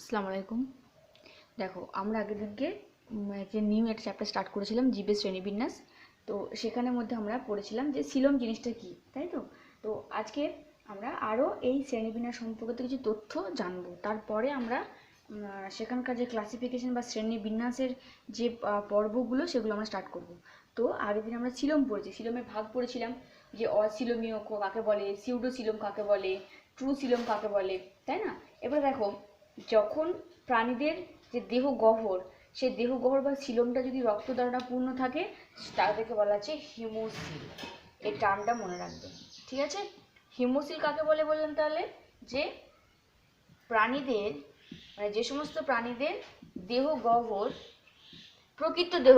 আসসালামু আলাইকুম। দেখো, আমরা আগের দিনকে যে নিউ একটা চ্যাপ্টার স্টার্ট করেছিলাম, জীবের শ্রেণীবিন্যাস। তো সেখানের মধ্যে আমরা পড়েছিলাম যে সিলোম জিনিসটা কি, তাই তো? তো আজকে আমরা আরও এই শ্রেণীবিন্যাস সম্পর্কিত কিছু তথ্য জানবো। তারপরে আমরা সেখানকার যে ক্লাসিফিকেশন বা শ্রেণীবিন্যাসের যে পর্বগুলো, সেগুলো আমরা স্টার্ট করব। তো আগের দিন আমরা সিলোম পড়েছি, সিলোমের ভাগ পড়েছিলাম যে অসিলোমীয় কাকে বলে, সিউডোসিলোম কাকে বলে, ট্রু সিলোম কাকে বলে, তাই না? এবার দেখো, যখন প্রাণীদের যে দেহ গহ্বর, সেই দেহ গহ্বর বা সিলোমটা যদি রক্ত দ্বারা পূর্ণ থাকে, তাদেরকে বলা হচ্ছে হিমোসিল। এই টার্মটা মনে রাখবেন, ঠিক আছে? হিমোসিল কাকে বলে বললাম তাহলে? যে প্রাণীদের, মানে যে সমস্ত প্রাণীদের দেহ গহ্বর প্রকৃত দেহ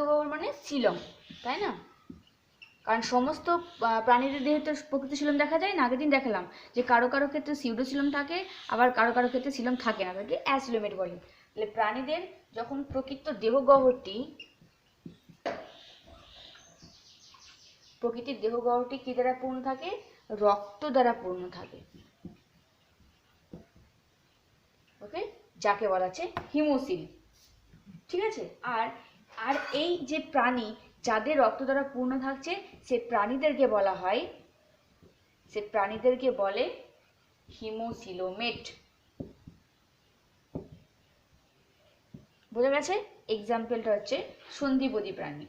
গহ্বর মানে সিলম, তাই না? কারণ সমস্ত প্রাণীদের দেহে তো প্রকৃত সিলম দেখা যায় না। আগের দিন দেখালাম যে কারো কারো ক্ষেত্রে সিউডোসিলম থাকে, আবার কারো কারো ক্ষেত্রে সিলম থাকে না, তাকে অ্যাসিলোমেট বলে। তাহলে প্রাণীদের যখন প্রকৃত প্রকৃতির দেহ গহ্বরটি কি দ্বারা পূর্ণ থাকে? রক্ত দ্বারা পূর্ণ থাকে। ওকে, যাকে বলা হচ্ছে হিমোসিল, ঠিক আছে? আর আর এই যে প্রাণী যাদের রক্ত দ্বারা পূর্ণ থাকছে, সে প্রাণীদেরকে বলে হিমোসিলোমেট। বোঝা গেছে? এক্সাম্পলটা হচ্ছে সন্ধিপদী প্রাণী,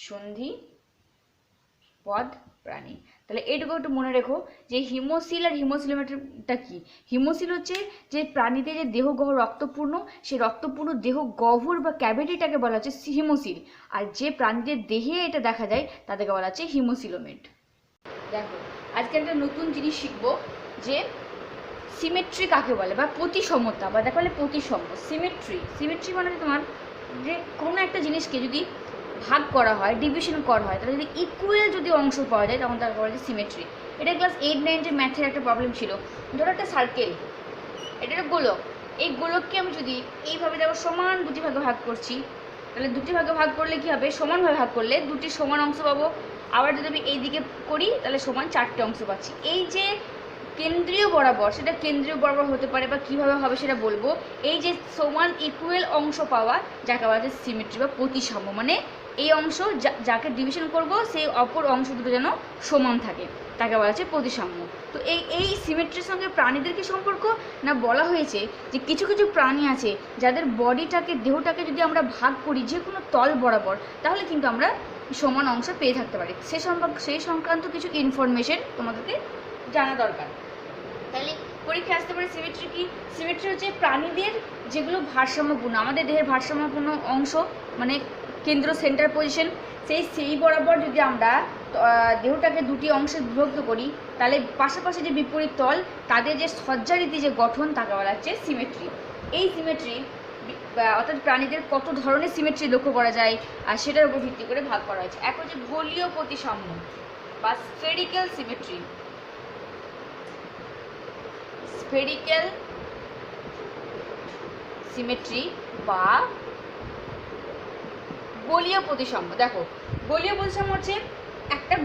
সন্ধিপদ প্রাণী। তাহলে এইটুকু একটু মনে রেখো যে হিমোসিল আর হিমোসিলোমেটটা কি। হিমোসিল হচ্ছে যে প্রাণীদের যে দেহ গহ্বর রক্তপূর্ণ, সেই রক্তপূর্ণ দেহ গহ্বর বা ক্যাভিটিটাকে বলা হচ্ছে হিমোসিল। আর যে প্রাণীদের দেহে এটা দেখা যায় তাদেরকে বলা হচ্ছে হিমোসিলোমেট। দেখো, আজকে একটা নতুন জিনিস শিখবো যে সিমেট্রি কাকে বলে, বা প্রতিসমতা, বা দেখা বলে প্রতিসম। সিমেট্রি মানে তোমার যে কোনো একটা জিনিসকে যদি ভাগ করা হয়, ডিভিশন করা হয়, তাহলে যদি ইকুয়াল যদি অংশ পাওয়া যায়, তখন তাকে বলা যায় সিমেট্রি। এটা ক্লাস 8-9 ম্যাথের একটা প্রবলেম ছিল। ধরো একটা সার্কেল, এটা একটা গোলক। এই গোলককে আমি যদি এইভাবে দেখো সমান দুটি ভাগে ভাগ করছি, তাহলে দুটি ভাগে ভাগ করলে কি হবে? সমানভাবে ভাগ করলে দুটি সমান অংশ পাবো। আবার যদি আমি এই দিকে করি, তাহলে সমান 4টে অংশ পাচ্ছি। এই যে কেন্দ্রীয় বরাবর, সেটা কেন্দ্রীয় বরাবর হতে পারে বা কীভাবে হবে সেটা বলবো। এই যে সমান ইকুয়াল অংশ পাওয়া, যাকে বলা যায় সিমেট্রি বা প্রতিসাম্য। মানে এই অংশ যাকে ডিভিশন করব, সেই অপর অংশ দুটো যেন সমান থাকে, তাকে বলা হচ্ছে প্রতিসাম্য। তো এই সিমেট্রির সঙ্গে প্রাণীদের কি সম্পর্ক? না, বলা হয়েছে যে কিছু কিছু প্রাণী আছে যাদের দেহটাকে যদি আমরা ভাগ করি যে কোনো তল বরাবর, তাহলে কিন্তু আমরা সমান অংশ পেয়ে থাকতে পারি। সেই সংক্রান্ত কিছু ইনফরমেশন তোমাদেরকে জানা দরকার। তাহলে পরীক্ষা আসতে পারে সিমেট্রি কি। সিমেট্রি হচ্ছে প্রাণীদের যেগুলো ভারসাম্যপূর্ণ, আমাদের দেহের ভারসাম্যপূর্ণ অংশ, মানে কেন্দ্র, সেন্টার পজিশন, সেই বরাবর যদি আমরা দেহটাকে দুটি অংশে বিভক্ত করি, তাহলে পাশাপাশি যে বিপরীত তল, তাদের যে সজ্জারীতি যে গঠন, তাকে বলা হচ্ছে সিমেট্রি। এই সিমেট্রি অর্থাৎ প্রাণীদের কত ধরনের সিমেট্রি লক্ষ্য করা যায়, আর সেটার উপর ভিত্তি করে ভাগ করা হয়েছে। এক হচ্ছে গোলীয় প্রতিসাম্য বা স্ফেরিক্যাল সিমেট্রি। স্ফেরিক্যাল সিমেট্রি বা গোলীয় প্রতিসাম্য। দেখো, গোলীয় প্রতিসাম্য হচ্ছে একটা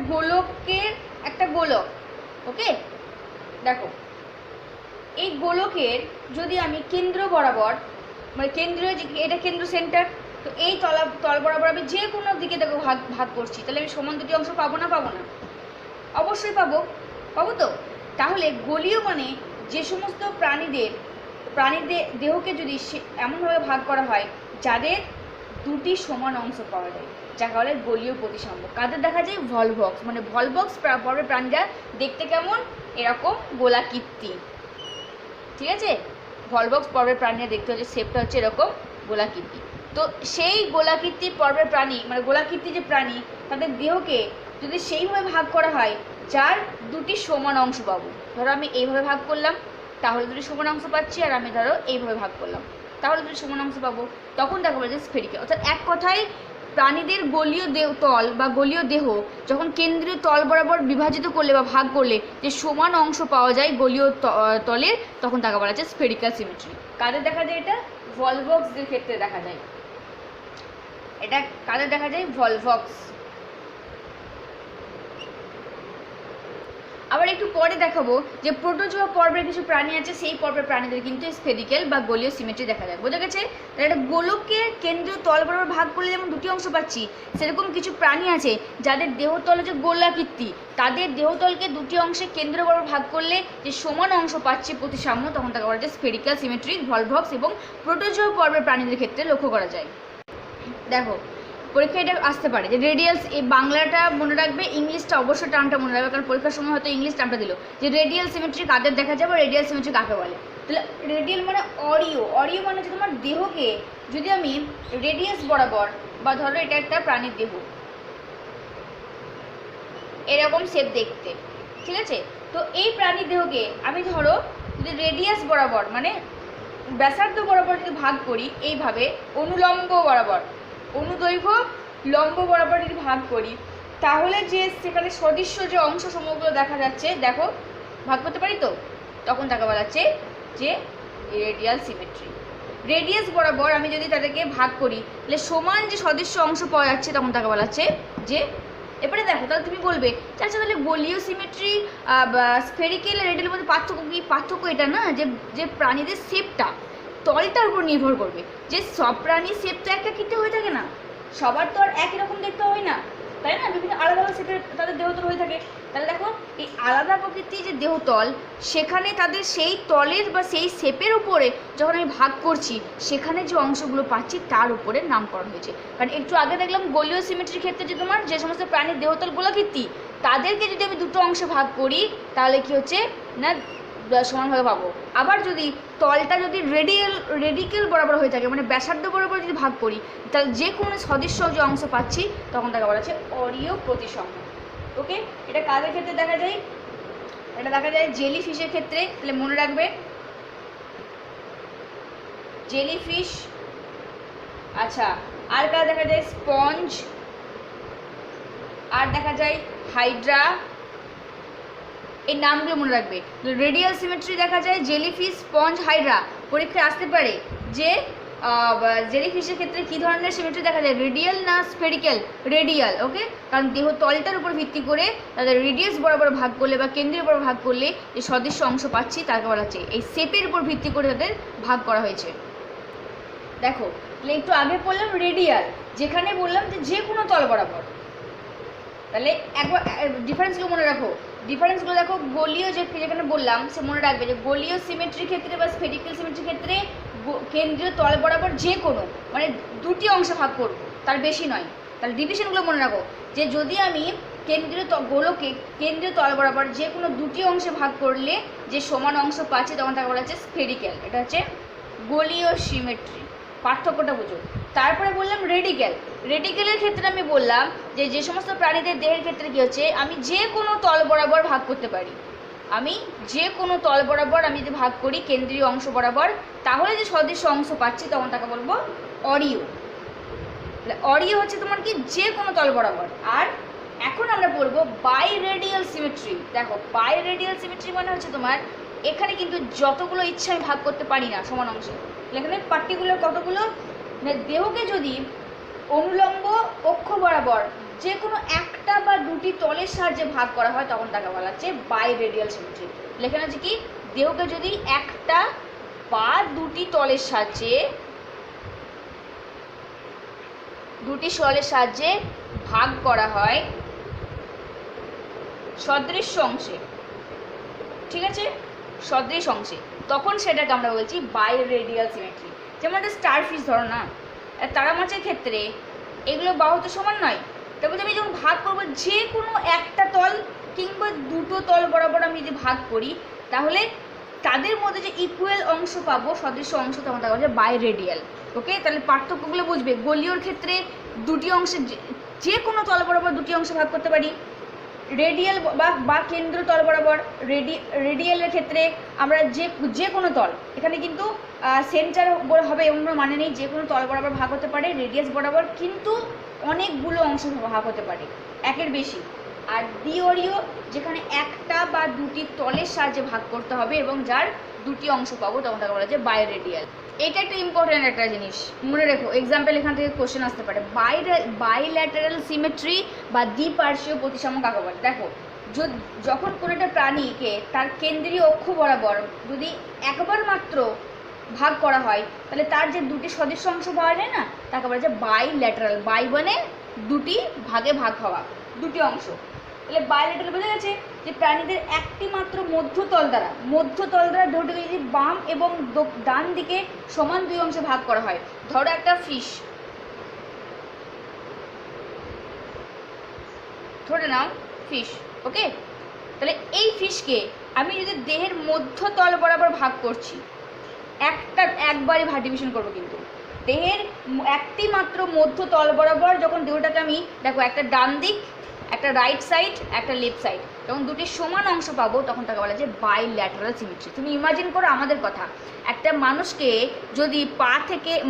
গোলক, ওকে? দেখো, এই গোলকের যদি আমি কেন্দ্র বরাবর, মানে এটা কেন্দ্র সেন্টার, তো এই তল বরাবর আমি যে কোনো দিকে দেখো ভাগ করছি, তাহলে আমি সমান দুটি অংশ পাবো না? অবশ্যই পাবো তো। তাহলে গোলীয় মানে যে সমস্ত প্রাণীদের দেহকে যদি এমনভাবে ভাগ করা হয় যাদের দুটি সমান অংশ পাওয়া যায়, যাকে বলে গোলীয় প্রতিসাম্য। কাদের দেখা যায়? ভলভক্স, মানে ভলভক্স পর্বের প্রাণীরা দেখতে কেমন? এরকম গোলাকৃতি, ঠিক আছে? ভলভক্স পর্বের প্রাণীরা দেখতে হচ্ছে শেপটা হচ্ছে এরকম গোলাকৃতি। তো সেই গোলাকৃতি পর্বের প্রাণী, মানে গোলাকৃতি যে প্রাণী, তাদের দেহকে যদি সেইভাবে ভাগ করা হয় যার দুটি সমান অংশ পাবো। ধরো আমি এইভাবে ভাগ করলাম, তাহলে দুটি সমান অংশ পাচ্ছি, আর আমি ধরো এইভাবে ভাগ করলাম, তাহলে দুটি সমান অংশ পাবো। তখন দেখা বলা যায় স্ফেরিক্যাল। অর্থাৎ এক কথায় প্রাণীদের গোলীয় তল বা গোলীয় দেহ যখন কেন্দ্রীয় তল বরাবর বিভাজিত করলে বা ভাগ করলে যে সমান অংশ পাওয়া যায় গোলীয় তলের, তখন তাকে বলা যায় স্ফেরিক্যাল সিমেট্রি। কাদের দেখা যায় এটা? ভলভক্সদের ক্ষেত্রে দেখা যায়। এটা কাদের দেখা যায়? ভলভক্স। আবার একটু পরে দেখাবো যে প্রোটোজোয়া পর্বের কিছু প্রাণী আছে, সেই পর্বের প্রাণীদের কিন্তু স্ফেরিক্যাল বা গোলীয় সিমেট্রি দেখা যায়। বোঝা গেছে? তাহলে একটা গোলককে কেন্দ্রীয় তল বরাবর ভাগ করলে যেমন দুটি অংশ পাচ্ছি, সেরকম কিছু প্রাণী আছে যাদের দেহতল হচ্ছে গোলাকৃতি, তাদের দেহতলকে দুটি অংশে কেন্দ্র বরাবর ভাগ করলে যে সমান অংশ পাচ্ছি প্রতিসাম্য, তখন তাকে বলা হচ্ছে স্ফেরিক্যাল সিমেট্রি। ভলভক্স এবং প্রোটোজোয়া পর্বের প্রাণীদের ক্ষেত্রে লক্ষ্য করা যায়। দেখো পরীক্ষা এটা আসতে পারে যে রেডিয়ালস, এই বাংলাটা মনে রাখবে, ইংলিশটা অবশ্যই টার্মটা মনে রাখবে, কারণ পরীক্ষার সময় হয়তো ইংলিশ টার্মটা দিল যে রেডিয়াল সিমেট্রি কাদের দেখা যাবে, রেডিয়াল সিমেট্রি কাকে বলে। তাহলে রেডিয়াল মানে অরিও, অরিও মানে হচ্ছে তোমার দেহকে যদি আমি রেডিয়াস বরাবর, বা ধরো এটা একটা প্রাণীর দেহ এরকম শেপ দেখতে, ঠিক আছে, তো এই প্রাণীর দেহকে আমি ধরো যদি রেডিয়াস বরাবর মানে ব্যাসার্ধ বরাবর যদি ভাগ করি, এইভাবে অনুলম্ব বরাবর, অনুদৈর্ঘ্য লম্ব বরাবর যদি ভাগ করি, তাহলে যে সেখানে সদৃশ্য যে অংশ সমূহগুলো দেখা যাচ্ছে, দেখো ভাগ করতে পারি তো, তখন তাকে বলা হচ্ছে যে রেডিয়াল সিমেট্রি। রেডিয়াস বরাবর আমি যদি তাদেরকে ভাগ করি, তাহলে সমান যে সদৃশ্য অংশ পাওয়া যাচ্ছে, তখন তাকে বলা হচ্ছে যে। এবারে দেখো, তাহলে তুমি বলবে আচ্ছা তাহলে গোলীয় সিমেট্রি স্ফেরিক্যাল আর রেডিয়ালের মধ্যে পার্থক্য কি? পার্থক্য এটা না যে যে প্রাণীদের শেপটা তলটার উপর নির্ভর করবে, যে সব প্রাণীর শেপ তো এক একই হয়ে থাকে না, সবার তো আর একই রকম দেখতে হয় না, তাই না? বিভিন্ন আলাদা আলাদা শেপের তাদের দেহতল হয়ে থাকে। তাহলে দেখো এই আলাদা প্রকৃতির যে দেহতল, সেখানে তাদের সেই তলের বা সেই শেপের উপরে যখন আমি ভাগ করছি, সেখানে যে অংশগুলো পাচ্ছি তার উপরে নামকরণ হয়েছে। কারণ একটু আগে দেখলাম গোলীয় সিমেট্রির ক্ষেত্রে যে তোমার যে সমস্ত প্রাণীর দেহতল গোলাকৃতি, তাদেরকে যদি আমি দুটো অংশে ভাগ করি, তাহলে কি হচ্ছে না সমানভাবে পাবো। আবার যদি তলটা যদি রেডিক্যাল বরাবর হয়ে থাকে, মানে ব্যাসার্ধ বরাবর যদি ভাগ করি, তাহলে যে কোনো সদৃশ্য যে অংশ পাচ্ছি, তখন তাকে বলা হচ্ছে অরীয় প্রতিসাম্য। ওকে, এটা কাদের ক্ষেত্রে দেখা যায়? এটা দেখা যায় জেলি ফিশের ক্ষেত্রে। তাহলে মনে রাখবে জেলি ফিশ, আচ্ছা আর কারা দেখা যায়? স্পঞ্জ, আর দেখা যায় হাইড্রা। এই নামগুলো মনে রাখবে। রেডিয়াল সিমেট্রি দেখা যায় জেলিফিশ, স্পঞ্জ, হাইড্রা। পরীক্ষায় আসতে পারে যে জেলিফিশের ক্ষেত্রে কী ধরনের সিমেট্রি দেখা যায়, রেডিয়াল না স্ফেরিক্যাল? রেডিয়াল। ওকে, কারণ দেহ তলটার উপর ভিত্তি করে তাদের রেডিয়াস বরাবর ভাগ করলে বা কেন্দ্রের উপর ভাগ করলে যে সদৃশ্য অংশ পাচ্ছি, তাকে বলা হচ্ছে এই শেপের উপর ভিত্তি করে তাদের ভাগ করা হয়েছে। দেখো তাহলে একটু আগে বললাম রেডিয়াল, যেখানে বললাম যে কোনো তল বরাবর। তাহলে একবার ডিফারেন্সগুলো মনে রাখো, ডিফারেন্সগুলো দেখো। গোলীয় যেখানে বললাম সে মনে রাখবে যে গোলীয় সিমেট্রির ক্ষেত্রে বা স্ফেরিক্যাল সিমেট্রির ক্ষেত্রে কেন্দ্রীয় তল বরাবর যে কোনো মানে দুটি অংশে ভাগ করব, তার বেশি নয়। তাহলে ডিভিশনগুলো মনে রাখো যে যদি আমি কেন্দ্রীয় গোলকে কেন্দ্রীয় তল বরাবর যে কোনো দুটি অংশে ভাগ করলে যে সমান অংশ পাচ্ছি, তখন তাকে বলা হচ্ছে স্ফেরিক্যাল। এটা হচ্ছে গোলীয় সিমেট্রি। পার্থক্যটা বুঝো। তারপরে বললাম রেডিক্যাল। রেডিক্যালের ক্ষেত্রে আমি বললাম যে সমস্ত প্রাণীদের দেহের ক্ষেত্রে কী হচ্ছে, আমি যে কোনো তল বরাবর ভাগ করতে পারি। আমি যে কোনো তল বরাবর আমি যদি ভাগ করি কেন্দ্রীয় অংশ বরাবর, তাহলে যে সদৃশ্য অংশ পাচ্ছি, তখন তাকে বলবো অরীয়। অরীয় হচ্ছে তোমার কি যে কোনো তল বরাবর। আর এখন আমরা বলবো বাই রেডিয়াল সিমেট্রি। দেখো বাই রেডিয়াল সিমেট্রি মানে হচ্ছে তোমার এখানে কিন্তু যতগুলো ইচ্ছা আমি ভাগ করতে পারি না সমান অংশে। এখানে পার্টিকুলার কতগুলো, মানে দেহকে যদি অনুলম্ব অক্ষ বরাবর যে কোনো একটা বা দুটি তলের সাহায্যে ভাগ করা হয়, তখন তাকে বলা হচ্ছে বাই রেডিয়াল সিমেট্রি। লেখানো হচ্ছে কি, দেহকে যদি একটা বা দুটি তলের সাহায্যে ভাগ করা হয় সদৃশ্য অংশে, ঠিক আছে, সদৃশ অংশে, তখন সেটাকে আমরা বলছি বাই রেডিয়াল সিমেট্রি। যেমন একটা স্টারফিশ ধরো না, তারা মাছের ক্ষেত্রে এগুলো বাহু তো সমান নয়, তারপরে আমি যখন ভাগ করবো যে কোনো একটা তল কিংবা দুটো তল বরাবর আমি যদি ভাগ করি, তাহলে তাদের মধ্যে যে ইকুয়াল অংশ পাবো, সদৃশ্য অংশ, তখন তাকে বলছে বাই রেডিয়াল। ওকে, তাহলে পার্থক্যগুলো বুঝবে। গোলীয়র ক্ষেত্রে দুটি অংশে যে কোনো তল বরাবর দুটি অংশে ভাগ করতে পারি। রেডিয়াল বা কেন্দ্র তল বরাবর রেডিয়ালের ক্ষেত্রে আমরা যে কোনো তল, এখানে কিন্তু সেন্টার হবে এমন মানে নেই, যে কোনো তল বরাবর ভাগ হতে পারে। রেডিয়াস বরাবর কিন্তু অনেকগুলো অংশ ভাগ হতে পারে, একের বেশি। আর দ্বিঅরীয়, যেখানে একটা বা দুটি তলের সাহায্যে ভাগ করতে হবে এবং যার দুটি অংশ পাবো, তখন তাকে বলা যায় বাই রেডিয়াল। এটা একটা ইম্পর্টেন্ট একটা জিনিস মনে রেখো, এক্সাম্পল এখান থেকে কোশ্চেন আসতে পারে। বাইল্যাটারাল সিমেট্রি বা দ্বিপার্শ্বীয় প্রতিসাম্য কাকে বলে? দেখো যখন কোনো একটা প্রাণীকে তার কেন্দ্রীয় অক্ষ বরাবর যদি একবার মাত্র ভাগ করা হয়, তাহলে তার যে দুটি সদৃশ অংশ পাওয়া যায় না, তাকে বলা যায় বাইল্যাটারাল। বাই মানে দুটি ভাগে ভাগ হওয়া, দুটি অংশ। তাহলে বাইল্যাটারাল বোঝা গেছে যে প্রাণীদের একটি মাত্র মধ্যতল দ্বারা দেহটিকে যদি বাম এবং ডান দিকে সমান দুই অংশে ভাগ করা হয়। ধরো একটা ফিশ, ধরে নাও ফিশ, ওকে। তাহলে এই ফিশকে আমি যদি দেহের মধ্যতল বরাবর ভাগ করছি, একবারই ডিভিশন করবো, কিন্তু দেহের একটি মাত্র মধ্যতল বরাবর যখন দেহটাকে আমি দেখো, একটা ডান দিক, একটা রাইট সাইড, একটা লেফট সাইড, যখন দুটি সমান অংশ পাবো তখন তাকে বলা যায় বাইল্যাটারাল সিমেট্রি। তুমি ইমাজিন করো আমাদের কথা, একটা মানুষকে যদি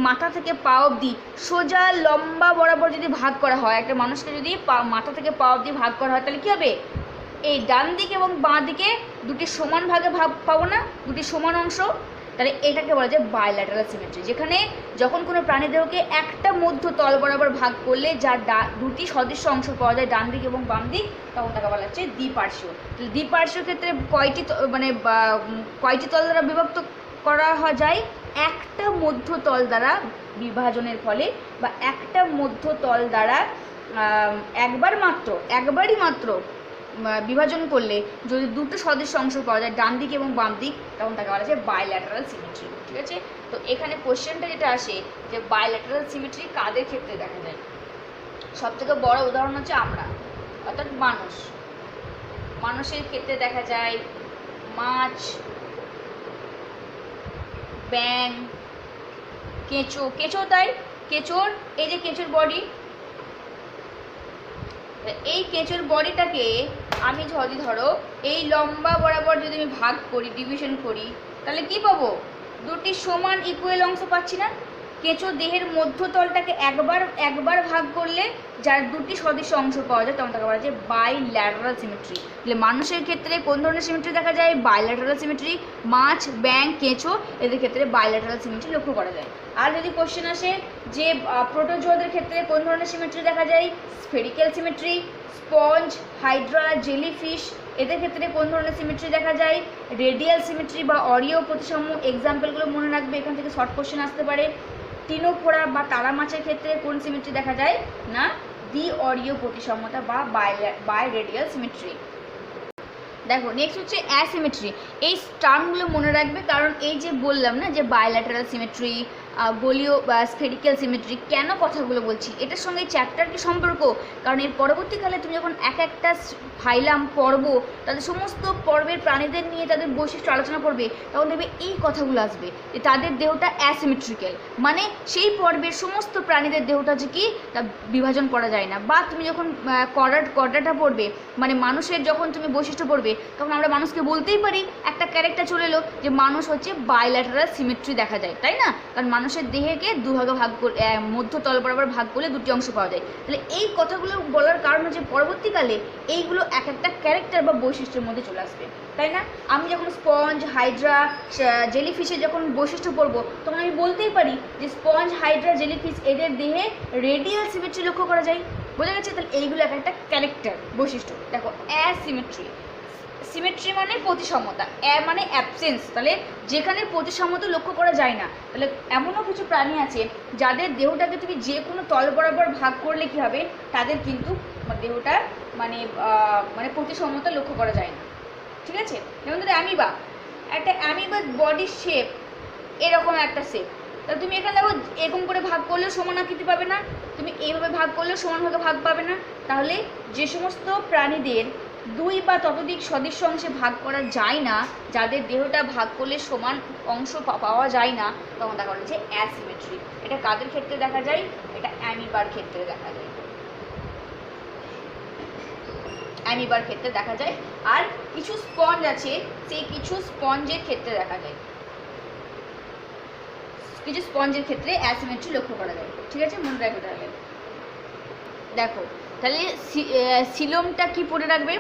মাথা থেকে পা অবধি সোজা লম্বা বরাবর যদি ভাগ করা হয়, একটা মানুষকে যদি মাথা থেকে পা অবধি ভাগ করা হয়, তাহলে কী হবে? এই ডান দিকে এবং বাঁ দিকে দুটি সমান ভাগে পাবো না, দুটি সমান অংশ। তাহলে এটাকে বলা যায় বাইল্যাটারাল সিমেট্রি, যেখানে যখন কোনো প্রাণীদেহকে একটা মধ্য তল বরাবর ভাগ করলে যার দুটি সদৃশ অংশ পাওয়া যায়, ডান দিক এবং বাম দিক, তখন তাকে বলা হচ্ছে দ্বিপার্শ্বীয়। তাহলে দ্বিপার্শ্বীয় ক্ষেত্রে কয়টি তল দ্বারা বিভক্ত করা যায়? একটা মধ্য তল দ্বারা বিভাজনের ফলে, বা একটা মধ্য তল দ্বারা একবারই মাত্র বিভাজন করলে যদি দুটো সদৃশ অংশ পাওয়া যায়, ডান দিক এবং বাম দিক, তখন তাকে বলা যায় বাইল্যাটারাল সিমেট্রি। ঠিক আছে, তো এখানে কোশ্চেনটা যেটা আসে যে বাইল্যাটারাল সিমেট্রি কাদের ক্ষেত্রে দেখা যায়? সবথেকে বড় উদাহরণ হচ্ছে আমরা, অর্থাৎ মানুষের ক্ষেত্রে দেখা যায়, মাছ, ব্যাঙ, কেঁচো তাই কেঁচোর এই যে কেঁচোর বডি, এই কেঁচোর বডিটাকে আমি যদি ধরো এই লম্বা বরাবর যদি আমি ভাগ করি, ডিভিশন করি, তাহলে কি পাবো? দুটি সমান ইকুয়াল অংশ পাচ্ছি না? কেঁচো দেহের মধ্যতলটাকে একবার ভাগ করলে যার দুটি সদৃশ অংশ পাওয়া যায়, তখন তাকে বলা যায় বাইল্যাটারাল সিমেট্রি। তাহলে মানুষের ক্ষেত্রে কোন ধরনের সিমেট্রি দেখা যায়? Bilateral symmetry. মাছ, ব্যাঙ, কেঁচো এদের ক্ষেত্রে বাইল্যাটারাল সিমেট্রি লক্ষ্য করা যায়। আর যদি কোশ্চেন আসে যে প্রোটোজোয়াদের ক্ষেত্রে কোন ধরনের সিমেট্রি দেখা যায়? Spherical symmetry. Sponge, Hydra, jellyfish এদের ক্ষেত্রে কোন ধরনের সিমেট্রি দেখা যায়? রেডিয়াল সিমেট্রি বা অরীয় প্রতিসাম্য। এক্সাম্পলগুলো মনে রাখবে, এখান থেকে শর্ট কোশ্চেন আসতে পারে। টিনোফোরা বা তারা মাছের ক্ষেত্রে কোন সিমেট্রি দেখা যায়? না, দ্বি অরীয় প্রতিসাম্যতা বা বাই রেডিয়াল সিমেট্রি। দেখো নেক্সট হচ্ছে অ্যাসিমেট্রি। এই টার্মগুলো মনে রাখবে, কারণ এই যে বললাম না যে বাইল্যাটারাল সিমেট্রি, গোলীয় বা স্ফেরিক্যাল সিমেট্রি, কেন কথাগুলো বলছি? এটার সঙ্গে চ্যাপ্টার কি সম্পর্ক? কারণ এর পরবর্তীকালে তুমি যখন একটা ফাইলাম পর্ব, তাদের সমস্ত পর্বের প্রাণীদের নিয়ে তাদের বৈশিষ্ট্য আলোচনা করবে, তখন দেখবে এই কথাগুলো আসবে যে তাদের দেহটা অ্যাসিমেট্রিক্যাল, মানে সেই পর্বের সমস্ত প্রাণীদের দেহটা যে কি তা বিভাজন করা যায় না। বা তুমি যখন কর্ডাটা পড়বে, মানে মানুষের যখন তুমি বৈশিষ্ট্য পড়বে, তখন আমরা মানুষকে বলতেই পারি, একটা ক্যারেক্টার চলে এলো যে মানুষ হচ্ছে বাইল্যাটারাল সিমেট্রি দেখা যায়, তাই না? কারণ মানুষের দেহকে দুভাগে ভাগ করে মধ্যতল বরাবর ভাগ করলে দুটি অংশ পাওয়া যায়। তাহলে এই কথাগুলো বলার কারণ হচ্ছে পরবর্তীকালে এইগুলো এক একটা ক্যারেক্টার বা বৈশিষ্ট্যের মধ্যে চলে আসবে, তাই না? আমি যখন স্পঞ্জ, হাইড্রা, জেলিফিশের যখন বৈশিষ্ট্য পড়বো, তখন আমি বলতেই পারি যে স্পঞ্জ, হাইড্রা, জেলিফিশ এদের দেহে রেডিয়াল সিমেট্রি লক্ষ্য করা যায়। বোঝা গেছে? তাহলে এইগুলো এক একটা ক্যারেক্টার, বৈশিষ্ট্য। দেখো অ্যাসিমেট্রি, সিমেট্রি মানে প্রতিসমতা, মানে অ্যাবসেন্স, তাহলে যেখানে প্রতিসমতা লক্ষ্য করা যায় না। তাহলে এমনও কিছু প্রাণী আছে যাদের দেহটাকে তুমি যে কোনো তল বরাবর ভাগ করলে কি হবে, তাদের কিন্তু দেহটা মানে প্রতিসমতা লক্ষ্য করা যায় না। ঠিক আছে? যেমন ধরো একটা অ্যামিবার বডির শেপ এরকম একটা শেপ, তাহলে তুমি এখানে দেখো এরকম করে ভাগ করলেও সমান আকৃতি পাবে না, তুমি এইভাবে ভাগ করলেও সমানভাবে ভাগ পাবে না। তাহলে যে সমস্ত প্রাণীদের দুই বা ততোধিক সদৃশ অংশে ভাগ করা যায় না, যাদের দেহটা ভাগ করলে সমান অংশ পাওয়া যায় না, তখন দেখা বলা হচ্ছে অ্যাসিমেট্রি। এটা কাদের ক্ষেত্রে দেখা যায়? এটা অ্যামিবার ক্ষেত্রে দেখা যায়, অ্যামিবার ক্ষেত্রে দেখা যায়। আর কিছু স্পঞ্জ আছে, সেই কিছু স্পঞ্জের ক্ষেত্রে দেখা যায়, কিছু স্পঞ্জের ক্ষেত্রে অ্যাসিমেট্রি লক্ষ্য করা যায়। ঠিক আছে, মনে রাখবে। তাহলে দেখো, তাহলে সিলোমটা কি পড়ে রাখবে?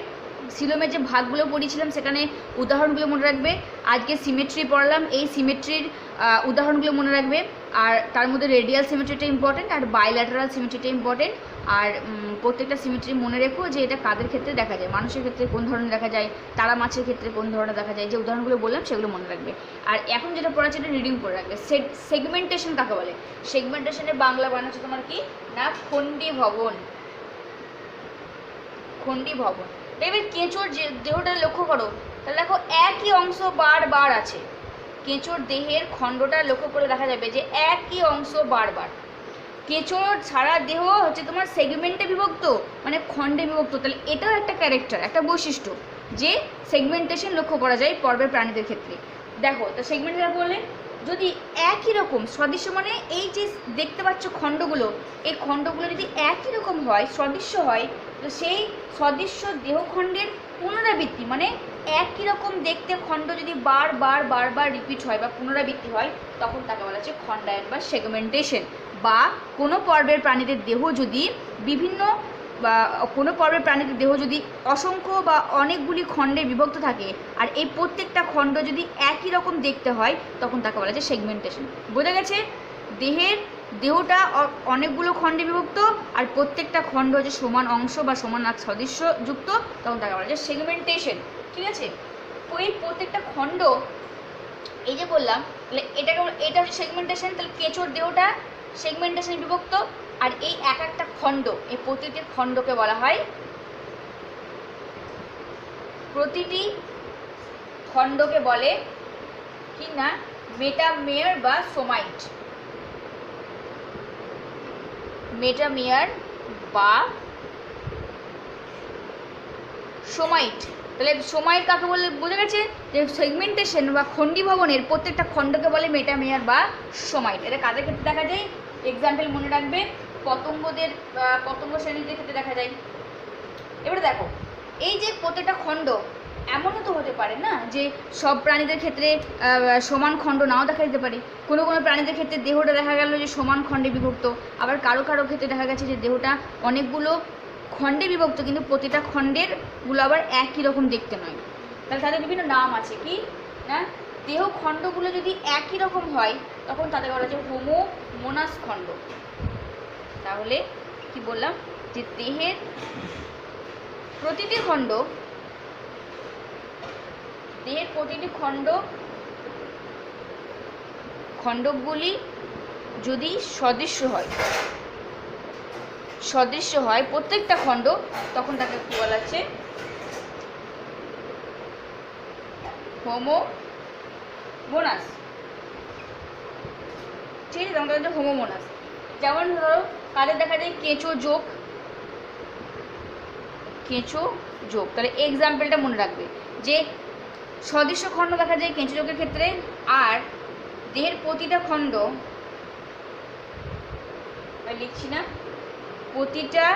সিলোমের যে ভাগগুলো পড়িয়েছিলাম সেখানে উদাহরণগুলো মনে রাখবে। আজকে সিমেট্রি পড়ালাম, এই সিমেট্রির উদাহরণগুলো মনে রাখবে। আর তার মধ্যে রেডিয়াল সিমেট্রিটা ইম্পর্টেন্ট আর বাইল্যাটারাল সিমেট্রিটা ইম্পর্টেন্ট। আর প্রত্যেকটা সিমেট্রি মনে রেখো যে এটা কাদের ক্ষেত্রে দেখা যায়, মানুষের ক্ষেত্রে কোন ধরনের দেখা যায়, তারা মাছের ক্ষেত্রে কোন ধরনের দেখা যায়, যে উদাহরণগুলো বললাম সেগুলো মনে রাখবে। আর এখন যেটা পড়া সেটা রিডিং করে রাখবে। সেগমেন্টেশন কাকে বলে? সেগমেন্টেশনের বাংলা বানাচ্ছে তোমার কি না খণ্ডী ভবন। খণ্ডী ভবন। দেখবে কেঁচোর যে দেহটা লক্ষ্য করো, তাহলে দেখো একই অংশ বারবার আছে। কেঁচোর দেহের খণ্ডটা লক্ষ্য করে দেখা যাবে যে একই অংশ বারবার। কেঁচোর সারা দেহ হচ্ছে তোমার সেগমেন্টে বিভক্ত, মানে খণ্ডে বিভক্ত। তাহলে এটাও একটা ক্যারেক্টার, একটা বৈশিষ্ট্য যে সেগমেন্টেশন লক্ষ্য করা যায় পর্বের প্রাণীদের ক্ষেত্রে। দেখো তো সেগমেন্টেশন বলে যদি একই রকম সদৃশ্য, মানে এই যে দেখতে পাচ্ছ খণ্ডগুলো, এই খণ্ডগুলো যদি একই রকম হয়, সদৃশ্য হয়, তো সেই সদৃশ্য দেহখণ্ডের পুনরাবৃত্তি, মানে একই রকম দেখতে খণ্ড যদি বারবার বারবার রিপিট হয় বা পুনরাবৃত্তি হয়, তখন তাকে বলা হচ্ছে খণ্ডায়ন বা সেগমেন্টেশন। বা কোনো পর্বের প্রাণীদের দেহ যদি বিভিন্ন বা কোনো পর্বের প্রাণীদের দেহ যদি অসংখ্য বা অনেকগুলি খণ্ডে বিভক্ত থাকে, আর এই প্রত্যেকটা খণ্ড যদি একই রকম দেখতে হয়, তখন তাকে বলা যায় সেগমেন্টেশন। বোঝা গেছে? দেহটা অনেকগুলো খণ্ডে বিভক্ত আর প্রত্যেকটা খণ্ড হচ্ছে সমান অংশ বা সমান সদৃশ্য যুক্ত, তখন তাকে বলা যায় সেগমেন্টেশন। ঠিক আছে? ওই প্রত্যেকটা খণ্ড এই যে বললাম, তাহলে এটা হচ্ছে সেগমেন্টেশন। তাহলে কেঁচোর দেহটা সেগমেন্টেশনে বিভক্ত, আর এই এক একটা খণ্ড, এই প্রতিটি খণ্ডকে বলা হয়, প্রতিটি খণ্ডকে বলে কি না মেটামেয়ার বা সোমাইট। মেটামেয়ার বা সোমাইট। তাহলে সোমাইট কাকে বলে বোঝা গেছে? যে সেগমেন্টেশন বা খণ্ডী ভবনের প্রত্যেকটা খণ্ডকে বলে মেটামেয়ার বা সোমাইট। এটা কাদের ক্ষেত্রে দেখা যায়? এক্সাম্পল মনে রাখবে, পতঙ্গ শ্রেণীদের ক্ষেত্রে দেখা যায়। এবারে দেখো এই যে প্রত্যেকটা খণ্ড, এমনও তো হতে পারে না যে সব প্রাণীদের ক্ষেত্রে সমান খণ্ড নাও দেখা যেতে পারে। কোনো কোনো প্রাণীদের ক্ষেত্রে দেহটা দেখা গেল যে সমান খণ্ডে বিভক্ত, আবার কারো কারো ক্ষেত্রে দেখা গেছে যে দেহটা অনেকগুলো খণ্ডে বিভক্ত, কিন্তু প্রতিটা খণ্ডের গুলো আবার একই রকম দেখতে নয়। তাহলে তাদের বিভিন্ন নাম আছে কি না, দেহ খণ্ডগুলো যদি একই রকম হয় তখন তাদের বলা যায় হোমোমোনাস খণ্ড। তাহলে কি বললাম যে দেহের প্রতিটি খণ্ডগুলি যদি সদৃশ্য হয় প্রত্যেকটা খণ্ড, তখন তাকে কি বলা হচ্ছে হোমোমোনাস। ঠিক আছে? তখন তাকে হচ্ছে হোমোমোনাস। যেমন ধরো কাদের দেখা যায় কেঁচো যোগ। তাহলে এক্সাম্পলটা মনে রাখবে যে সদৃশ্য খণ্ড দেখা যায় কেঁচো যোগের ক্ষেত্রে, আর দেহের প্রতিটা খণ্ড, লিখছি না, প্রতিটা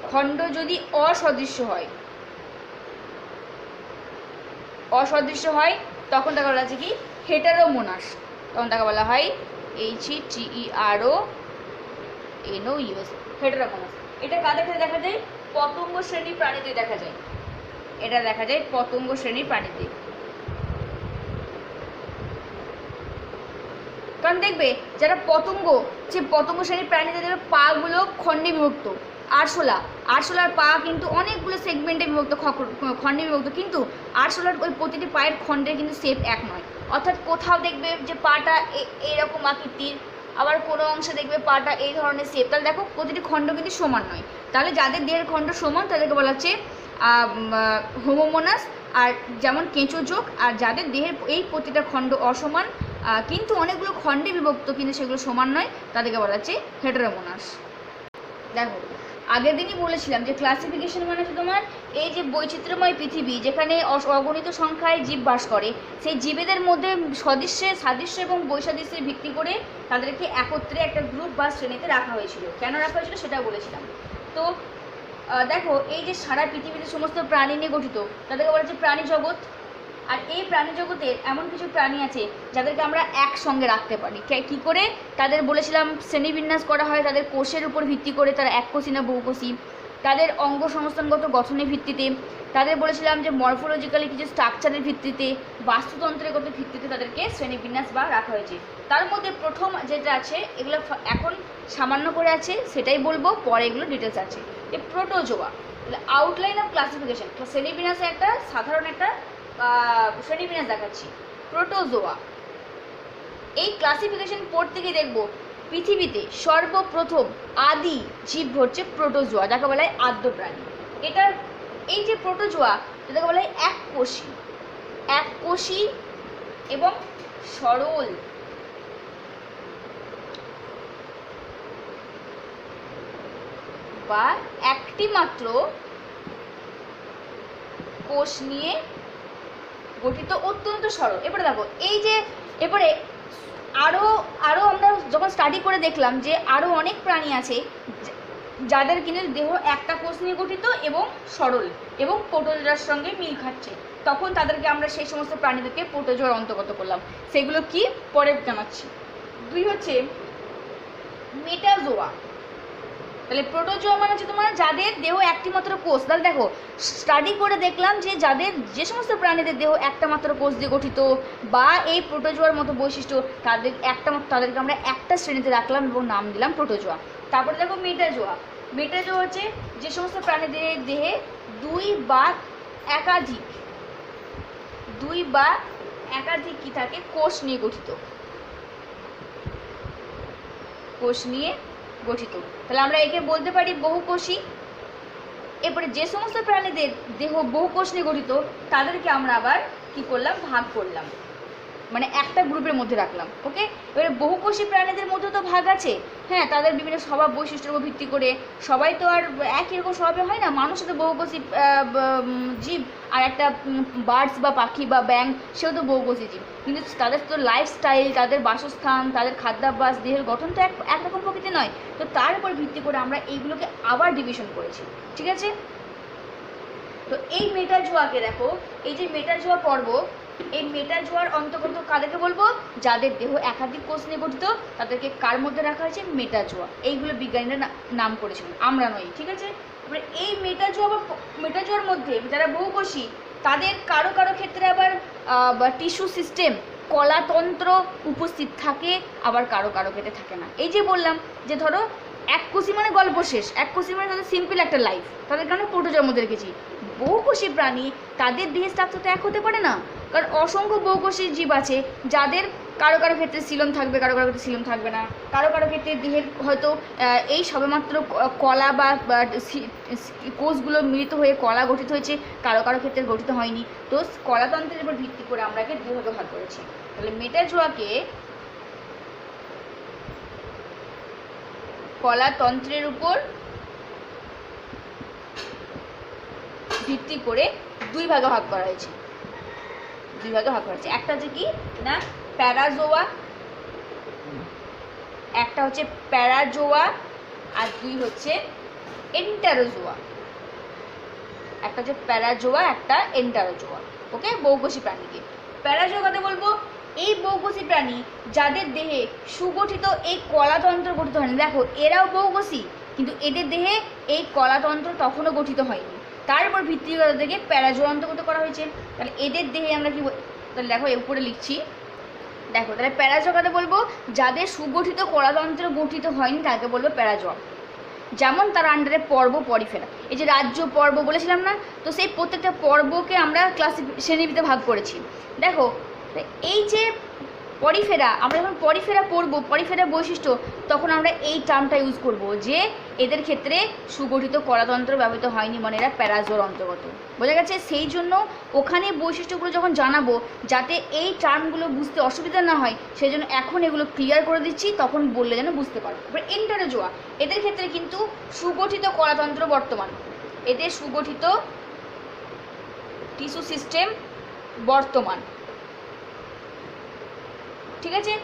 খণ্ড যদি অসদৃশ্য হয় তখন তাকে বলা হচ্ছে কি হেটারোমোনাস। তখন তাকে বলা হয় HETEROMONOUS, হেটারোমোনাস। এটা কাদের ক্ষেত্রে দেখা যায়? পতঙ্গ শ্রেণীর প্রাণীতে দেখা যায়। এটা দেখা যায় পতঙ্গ শ্রেণীর প্রাণীতে। কারণ দেখবে যারা পতঙ্গ শ্রেণীর প্রাণীতে দেখবে পাগুলো খণ্ডে বিভক্ত। আরশোলার পা কিন্তু অনেকগুলো সেগমেন্টে বিভক্ত, খণ্ডে বিভক্ত, কিন্তু আরশোলার ওই প্রতিটি পায়ের খণ্ডের কিন্তু শেপ এক নয়। অর্থাৎ কোথাও দেখবে যে পাটা এইরকম আকৃতির, আবার কোনো অংশে দেখবে পাটা এই ধরনের শেপ। তাহলে দেখো প্রতিটি খণ্ড কিন্তু সমান নয়। তাহলে যাদের দেহের খণ্ড সমান তাদেরকে বলা হচ্ছে হোমোমোনাস, আর যেমন কেঁচো যোগ। আর যাদের দেহের এই প্রতিটা খণ্ড অসমান কিন্তু অনেকগুলো খণ্ডে বিভক্ত, কিন্তু সেগুলো সমান নয়, তাদেরকে বলা হচ্ছে হেটারোমোনাস। দেখো আগের দিনই বলেছিলাম যে ক্লাসিফিকেশন মানে হচ্ছে তোমার এই যে বৈচিত্র্যময় পৃথিবী, যেখানে অগণিত সংখ্যায় জীব বাস করে, সেই জীবেদের মধ্যে সাদৃশ্য এবং বৈসাদৃশ্যের ভিত্তি করে তাদেরকে একত্রে একটা গ্রুপ বা শ্রেণীতে রাখা হয়েছিল। কেন রাখা হয়েছিল সেটা বলেছিলাম। তো দেখো এই যে সারা পৃথিবীতে সমস্ত প্রাণী নিয়ে গঠিত, তাদেরকে বলা হচ্ছে প্রাণী জগৎ। আর এই প্রাণী জগতের এমন কিছু প্রাণী আছে যাদেরকে আমরা একসঙ্গে রাখতে পারি। কি করে? তাদের বলেছিলাম শ্রেণীবিন্যাস করা হয় তাদের কোষের উপর ভিত্তি করে, তারা এককোষী না বহুকোষী, তাদের অঙ্গ সংস্থানগত গঠনের ভিত্তিতে, তাদের বলেছিলাম যে মরফোলজিক্যালি কিছু স্ট্রাকচারের ভিত্তিতে, বাস্তুতন্ত্রের গত ভিত্তিতে তাদেরকে শ্রেণীবিন্যাস বা রাখা হয়েছে। তার মধ্যে প্রথম যেটা আছে, এগুলো এখন সামান্য করে আছে, সেটাই বলবো, পরে এগুলো ডিটেলস আছে। যে প্রোটোজোয়া, আউটলাইন অফ ক্লাসিফিকেশন, শ্রেণীবিন্যাসে একটা সাধারণ একটা শ্রেণীবিন্যাস দেখাচ্ছি। প্রোটোজোয়া, এই ক্লাসিফিকেশন পড়তে গিয়ে দেখবো পৃথিবীতে সর্বপ্রথম আদি জীব হচ্ছে প্রোটোজোয়া, যাকে বলা হয় আদ্য প্রাণী। এটা এই যে প্রোটোজোয়া, যেটাকে বলা হয় এককোষী এবং সরল, বা একটি মাত্র কোষ নিয়ে গঠিত, অত্যন্ত সরল। এবারে দেখো এই যে এবারে আরো আমরা যখন স্টাডি করে দেখলাম যে আরো অনেক প্রাণী আছে যাদের কিন্তু দেহ একটা কোষ নিয়ে গঠিত এবং সরল এবং প্রোটোজোয়ার সঙ্গে মিল খাচ্ছে, তখন তাদেরকে আমরা সেই সমস্ত প্রাণীদেরকে প্রোটোজোয়ার অন্তর্গত করলাম। সেগুলো কি পরে জানাচ্ছি। 2 হচ্ছে মেটাজোয়া। তাহলে প্রোটোজোয়া মানে হচ্ছে তোমার যাদের দেহ একটি মাত্র কোষ। তাহলে দেখো স্টাডি করে দেখলাম যে যাদের যে সমস্ত প্রাণীদের দেহ একটা মাত্র কোষ দিয়ে গঠিত বা এই প্রোটোজোয়ার মতো বৈশিষ্ট্য, তাদেরকে আমরা একটা শ্রেণীতে রাখলাম এবং নাম দিলাম প্রোটোজোয়া। তারপরে দেখো মেটাজোয়া। মেটাজোয়া হচ্ছে যে সমস্ত প্রাণীদের দেহে 2 বা একাধিক কি থাকে, কোষ নিয়ে গঠিত, তাহলে আমরা একে বলতে পারি বহুকোষী। এরপরে যে সমস্ত প্রাণীদের দেহ বহুকোষ নিয়ে গঠিত তাদেরকে আমরা আবার কি করলাম, ভাগ করলাম, মানে একটা গ্রুপের মধ্যে রাখলাম। ওকে, এবারে বহুকোষী প্রাণীদের মধ্যে তো ভাগ আছে, হ্যাঁ, তাদের বিভিন্ন স্বভাব বৈশিষ্ট্যের উপর ভিত্তি করে। সবাই তো আর একই রকম স্বভাবে হয় না, মানুষও তো বহুকোষী জীব, আর একটা বার্ডস বা পাখি বা ব্যাঙ, সেও তো বহুকোষী জীব, কিন্তু তাদের তো লাইফস্টাইল, তাদের বাসস্থান, তাদের খাদ্যাভ্যাস, দেহের গঠন তো একরকম প্রকৃতি নয়। তো তার উপর ভিত্তি করে আমরা এইগুলোকে আবার ডিভিশন করেছি, ঠিক আছে। তো এই মেটাজোয়াকে দেখো, এই যে মেটাজোয়া পর্ব, এই মেটাজোয়ার অন্তর্গত কাদেরকে বলবো, যাদের দেহ একাধিক কোষ নিয়ে গঠিত, তাদেরকে কার মধ্যে রাখা হয়েছে, মেটাজোয়া। এইগুলো বিজ্ঞানীরা নাম করেছিলেন, আমরা নই, ঠিক আছে। এবারে এই মেটাজোয়ার মধ্যে যারা বহুকোষী, তাদের কারো ক্ষেত্রে আবার টিস্যু সিস্টেম, কলাতন্ত্র উপস্থিত থাকে, আবার কারো ক্ষেত্রে থাকে না। এই যে বললাম যে ধরো এককোষী মানে গল্প শেষ, এককোষী মানে তাদের সিম্পল একটা লাইফ, তাদের কারণে প্রোটোজোয়ার মধ্যে রেখেছি। বহুকোষী প্রাণী, তাদের দেহের স্ট্রাকচার তো এক হতে পারে না, কারণ অসংখ্য বহুকোষী জীব আছে যাদের কারো ক্ষেত্রে সিলম থাকবে, কারো ক্ষেত্রে সিলম থাকবে না, কারো ক্ষেত্রে দেহের হয়তো এই সবেমাত্র কলা বা কোষগুলো মিলিত হয়ে কলা গঠিত হয়েছে, কারো ক্ষেত্রে গঠিত হয়নি। তো কলাতন্ত্রের উপর ভিত্তি করে আমরা একে 2 ভাগে ভাগ করেছি। তাহলে মেটাজোয়াকে কলাতন্ত্রের উপর ভিত্তি করে 2 ভাগে ভাগ করা হয়েছে। একটা হচ্ছে কি না প্যারাজোয়া, একটা হচ্ছে প্যারাজোয়া, আর 2 হচ্ছে এন্টারোজোয়া। একটা হচ্ছে প্যারাজোয়া, একটা এন্টারোজোয়া। ওকে, বহুকোষী প্রাণীকে প্যারাজোয়া কথা বলবো এই বহুকোষী প্রাণী যাদের দেহে সুগঠিত এই কলাতন্ত্র গঠিত হয়নি। দেখো এরাও বহুকোষী, কিন্তু এদের দেহে এই কলাতন্ত্র তখনও গঠিত হয়নি, তার উপর ভিত্তি করে তাদেরকে প্যারাজোয়া অন্তর্গত করা হয়েছে। তাহলে এদের দেহে আমরা কি, তাহলে দেখো এর উপরে লিখছি, দেখো তাহলে প্যারাজোয়া কথা বলবো যাদের সুগঠিত কলাতন্ত্র গঠিত হয়নি, তাকে বলবো প্যারাজোয়া। যেমন তার আন্ডারে পর্ব, পরিফেরা, এই যে রাজ্য পর্ব বলেছিলাম না, তো সেই প্রত্যেকটা পর্বকে আমরা শ্রেণীতে ভাগ করেছি। দেখো এই যে পরিফেরা, আমরা যখন পরিফেরা পড়বো, পরিফেরা বৈশিষ্ট্য, তখন আমরা এই টার্মটা ইউজ করব যে এদের ক্ষেত্রে সুগঠিত কলাতন্ত্র ব্যবহৃত হয়নি, মানে এরা প্যারাজোয়ার অন্তর্গত। বোঝা গেছে? সেই জন্য ওখানে বৈশিষ্ট্যগুলো যখন জানাবো, যাতে এই টার্মগুলো বুঝতে অসুবিধা না হয়, সেই জন্য এখন এগুলো ক্লিয়ার করে দিচ্ছি, তখন বললে যেন বুঝতে পারো। এবার এন্টারোজোয়া, এদের ক্ষেত্রে কিন্তু সুগঠিত কলাতন্ত্র বর্তমান, এদের সুগঠিত টিস্যু সিস্টেম বর্তমান, ঠিক আছে।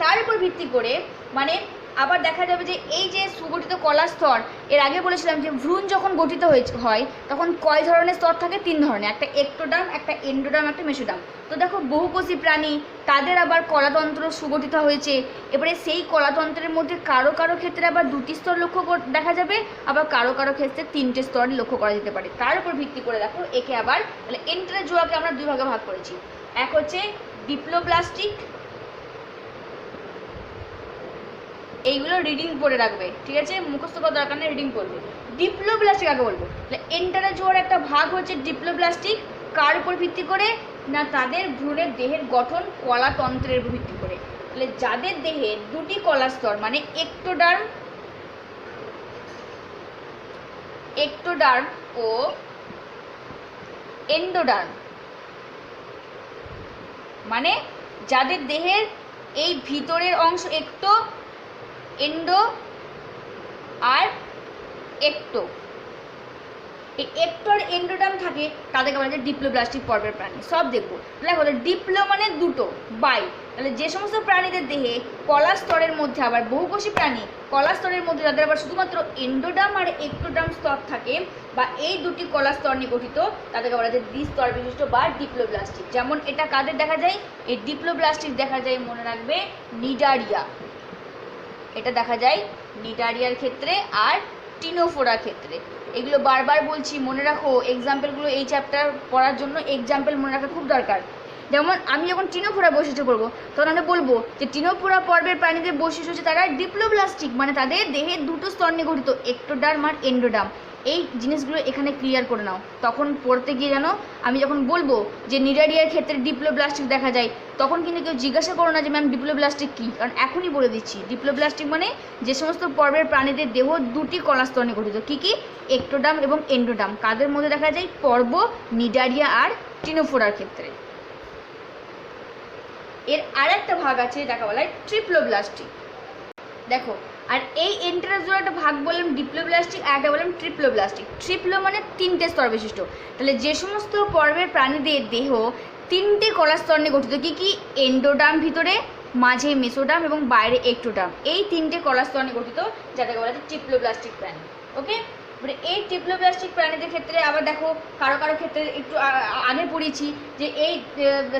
তার উপর ভিত্তি করে মানে আবার দেখা যাবে যে এই যে সুগঠিত কলা স্তর, এর আগে বলেছিলাম যে ভ্রূণ যখন গঠিত হয় তখন কয় ধরনের স্তর থাকে? 3 ধরনের, একটা একটোডার্ম, একটা এন্ডোডার্ম, একটা মেসোডার্ম। তো দেখো বহুকোষী প্রাণী, তাদের আবার কলাতন্ত্র সুগঠিত হয়েছে। এবারে সেই কলাতন্ত্রের মধ্যে কারো কারো ক্ষেত্রে আবার 2টি স্তর দেখা যাবে, আবার কারো কারো ক্ষেত্রে 3টে স্তর লক্ষ্য করা যেতে পারে। তার উপর ভিত্তি করে দেখো একে আবার তাহলে এন্টেরোজোয়াকে আমরা 2 ভাগে ভাগ করেছি। এক হচ্ছে ডিপ্লোব্লাস্টিক, এইগুলো রিডিং পড়ে রাখবে, ঠিক আছে, মুখস্থ করার দরকার নেই, রিডিং করবে। ডিপ্লোব্লাস্টিক আগে বলবো। তাহলে এন্টেরোজোয়ার একটা ভাগ হচ্ছে ডিপ্লোব্লাস্টিক, কার উপর ভিত্তি করে? না তাদের ভ্রূণের দেহের গঠন কলাতন্ত্রের উপর ভিত্তি করে। তাহলে যাদের দেহে 2টি কলা স্তর মানে একটোডার্ম ও এন্ডোডার্ম, মানে যাদের দেহের এই ভিতরের অংশ একটো, এন্ডো আর একটো, এই একটোর এন্ডোডার্ম থাকে, তাদেরকে বলা যায় ডিপ্লোব্লাস্টিক পর্বের প্রাণী। সব দেখবো। দেখো ডিপ্লো মানে 2টো, বাই। তাহলে যে সমস্ত প্রাণীদের দেহে কলা স্তরের মধ্যে আবার বহুকোষী প্রাণী, কলা স্তরের মধ্যে যাদের আবার শুধুমাত্র এন্ডোডার্ম আর একটোডার্ম স্তর থাকে বা এই 2টি কলা স্তর নিয়ে গঠিত, তাদেরকে বলা যায় দ্বিস্তর বিশিষ্ট বা ডিপ্লোব্লাস্টিক। যেমন এটা কাদের দেখা যায়? এই ডিপ্লোব্লাস্টিক দেখা যায়, মনে রাখবে, নিডারিয়া। এটা দেখা যায় নিডারিয়ার ক্ষেত্রে আর টিনোফোরার ক্ষেত্রে। এগুলো বারবার বলছি, মনে রাখো। এক্সাম্পলগুলো এই চ্যাপ্টার পড়ার জন্য এক্সাম্পল মনে রাখা খুব দরকার। যেমন আমি যখন টিনোফোরা বৈশিষ্ট্য করবো তখন আমি বলবো যে টিনোফোরা পর্বের প্রাণীদের বৈশিষ্ট্য হচ্ছে তারা ডিপ্লোব্লাস্টিক, মানে তাদের দেহে 2টো স্তর নিয়ে গঠিত, একটোডার্ম আর এন্ডোডার্ম। এই জিনিসগুলো এখানে ক্লিয়ার করে নাও। তখন পড়তে গিয়ে জানো আমি যখন বলবো যে নিডারিয়ার ক্ষেত্রে ডিপ্লোব্লাস্টিক দেখা যায়, তখন কিন্তু কেউ জিজ্ঞাসা করো না যে ম্যাম ডিপ্লোব্লাস্টিক কী, কারণ এখনই বলে দিচ্ছি। ডিপ্লোব্লাস্টিক মানে যে সমস্ত পর্বের প্রাণীদের দেহ 2টি কলা স্তর নিয়ে গঠিত। কী কী? একটোডার্ম এবং এন্ডোডার্ম। কাদের মধ্যে দেখা যায়? পর্ব, নিডারিয়া আর টিনোফোরার ক্ষেত্রে। এর আরেকটা ভাগ আছে, যাকে বলা হয় ট্রিপ্লোব্লাস্টিক। দেখো, আর এই এন্টেরোজোয়ার একটা ভাগ বললাম ডিপ্লোব্লাস্টিক, আর একটা বললাম ট্রিপ্লোব্লাস্টিক। ট্রিপ্লো মানে 3টে স্তর বিশিষ্ট। তাহলে যে সমস্ত পর্বের প্রাণীদের দেহ 3টে কলা স্তর নিয়ে গঠিত। কী কী? এন্ডোডার্ম ভিতরে, মাঝে মেসোডার্ম এবং বাইরে একটোডার্ম। এই 3টে কলা স্তর নিয়ে গঠিত, যাদেরকে বলা হয় ট্রিপ্লোব্লাস্টিক প্রাণী। ওকে, মানে এই ট্রিপ্লোব্লাস্টিক প্রাণীদের ক্ষেত্রে আবার দেখো কারো কারো ক্ষেত্রে একটু আগে পড়েছি যে এই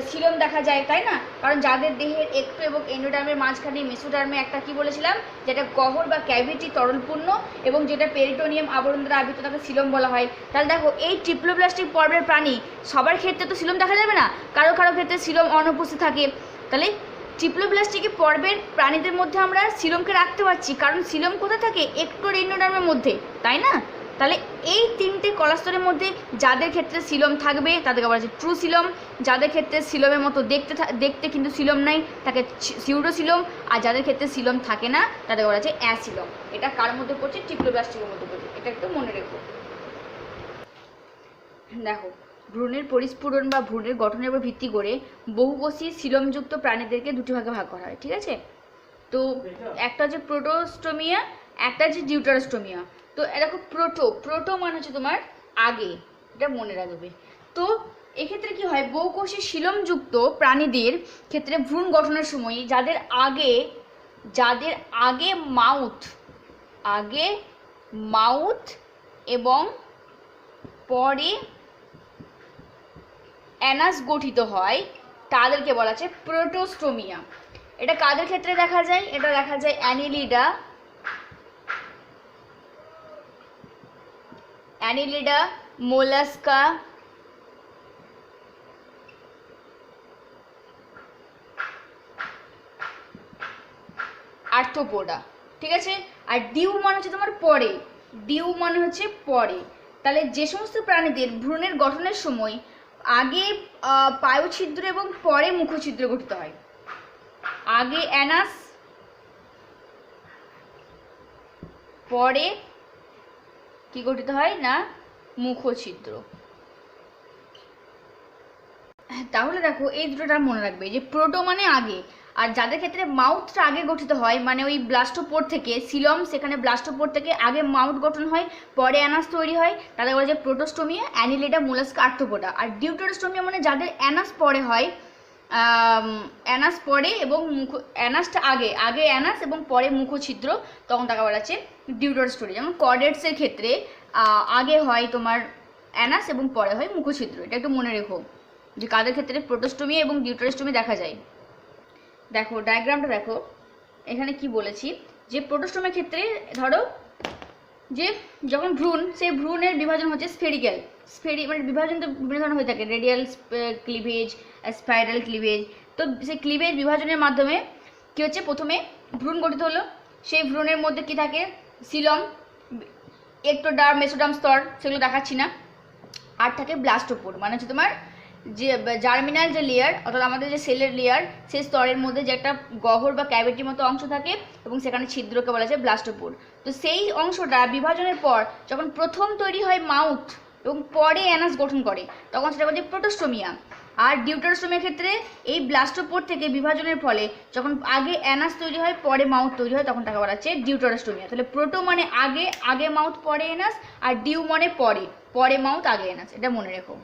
সিলম দেখা যায়, তাই না? কারণ যাদের দেহের একটো এবং এন্ডোডার্মের মাঝখানে মেসোডার্মে একটা কি বলেছিলাম, যেটা গহ্বর বা ক্যাভিটি তরলপূর্ণ এবং যেটা পেরিটোনিয়াম আবরণ দ্বারা আবৃত, তাকে সিলম বলা হয়। তাহলে দেখো এই ট্রিপ্লোব্লাস্টিক পর্বের প্রাণী সবার ক্ষেত্রে তো সিলম দেখা যাবে না, কারো কারো ক্ষেত্রে সিলম অনুপস্থিত থাকে। তাহলে ট্রিপ্লোব্লাস্টিক পর্বের প্রাণীদের মধ্যে আমরা সিলমকে রাখতে পারছি, কারণ সিলম কোথায় থাকে? একটোর এন্ডোডার্মের মধ্যে, তাই না? তাহলে এই 3টে কলাস্তরের মধ্যে যাদের ক্ষেত্রে সিলম থাকবে তাদেরকে বলা যায় ট্রু সিলম। যাদের ক্ষেত্রে সিলমের মতো দেখতে কিন্তু সিলম নাই, তাকে সিউডো সিলম। আর যাদের ক্ষেত্রে সিলম থাকে না তাদেরকে বলা যায় অ্যাসিলম। এটা কার মধ্যে পড়ছে? ট্রিপ্লোব্লাস্টিকের মধ্যে পড়ছে। এটা একটু মনে রেখো। দেখো, ভ্রূণের পরিস্ফুরণ বা ভ্রূণের গঠনের উপর ভিত্তি করে বহুকোষী সিলমযুক্ত প্রাণীদেরকে 2টি ভাগে ভাগ করা হয়, ঠিক আছে? তো একটা হচ্ছে প্রোটোস্টোমিয়া, একটা হচ্ছে ডিউটারোস্টোমিয়া। তো এরকম প্রোটো মানে হচ্ছে তোমার আগে, এটা মনে রাখবে। তো এক্ষেত্রে কি হয়? বহুকোষী সিলমযুক্ত প্রাণীদের ক্ষেত্রে ভ্রূণ গঠনের সময় যাদের আগে মাউথ এবং পরে অ্যানাস গঠিত হয়, তাদেরকে বলা হচ্ছে প্রোটোস্টোমিয়া। এটা কাদের ক্ষেত্রে দেখা যায়? এটা দেখা যায় অ্যানিলিডা, মোলাস্কা, আর্থ্রোপোডা, ঠিক আছে? আর ডিউ মানে হচ্ছে তোমার পরে, তাহলে যে সমস্ত প্রাণীদের ভ্রূণের গঠনের সময় আগে পায়ুছিদ্র এবং পরে মুখছিদ্র গঠিত হয়। আগে অ্যানাস, পরে কি গঠিত হয়? না মুখছিদ্র। তাহলে দেখো এই দুটোটা মনে রাখবে যে প্রোটো মানে আগে, আর যাদের ক্ষেত্রে মাউথটা আগে গঠিত হয় মানে ওই ব্লাস্টোপোর থেকে সিলম, সেখানে ব্লাস্টোপোর থেকে আগে মাউথ গঠন হয়, পরে অ্যানাস তৈরি হয়, তাদের বলা যায় প্রোটোস্টোমিয়া, অ্যানিলিডা, মোলাস্কা, আর্থ্রোপোডা। আর ডিউটারোস্টোমিয়া মানে যাদের অ্যানাস পরে হয় অ্যানাস পরে এবং অ্যানাসটা আগে আগে অ্যানাস এবং পরে মুখছিদ্র, তখন তাকে বলা হচ্ছে ডিউটারোস্টোমি। যেমন কর্ডেটসের ক্ষেত্রে আগে হয় তোমার অ্যানাস এবং পরে হয় মুখছিদ্র। এটা একটু মনে রেখো যে কাদের ক্ষেত্রে প্রোটোস্টোমি এবং ডিউটারোস্টোমি দেখা যায়। দেখো ডায়াগ্রামটা দেখো, এখানে কি বলেছি যে প্রোটোস্টোমের ক্ষেত্রে ধরো যে যখন ভ্রূণ, সেই ভ্রূণের বিভাজন হচ্ছে স্ফেরিক্যাল, মানে বিভাজন তো বিভিন্ন ধরনের হয়ে থাকে, রেডিয়াল ক্লিভেজ, স্পাইরাল ক্লিভেজ। তো সেই ক্লিভেজ বিভাজনের মাধ্যমে কী হচ্ছে, প্রথমে ভ্রূণ গঠিত হলো, সেই ভ্রূণের মধ্যে কি থাকে, সিলম, এক্টোডার্ম, মেসোডার্ম স্তর, সেগুলো দেখাচ্ছি না। আর থাকে ব্লাস্টোপোর, মানে হচ্ছে তোমার যে জার্মিনাল যে লেয়ার, অর্থাৎ আমাদের যে সেলের লেয়ার, সেই স্তরের মধ্যে যে একটা গহ্বর বা ক্যাভিটির মতো অংশ থাকে এবং সেখানে ছিদ্রকে বলা যায় ব্লাস্টোপোর। তো সেই অংশটা বিভাজনের পর যখন প্রথম তৈরি হয় মাউথ এবং পরে অ্যানাস গঠন করে, তখন সেটা বলা যায় প্রোটোস্টোমিয়া। আর ডিউটারোস্টোমিয়ার ক্ষেত্রে এই ব্লাস্টোপোর থেকে বিভাজনের ফলে যখন আগে অ্যানাস তৈরি হয় পরে মাউথ তৈরি হয়, তখন তাকে বলা হচ্ছে ডিউটারোস্টোমিয়া। তাহলে প্রোটো মানে আগে, আগে মাউথ পরে অ্যানাস, আর ডিউ মানে পরে, পরে মাউথ আগে অ্যানাস, এটা মনে রেখো।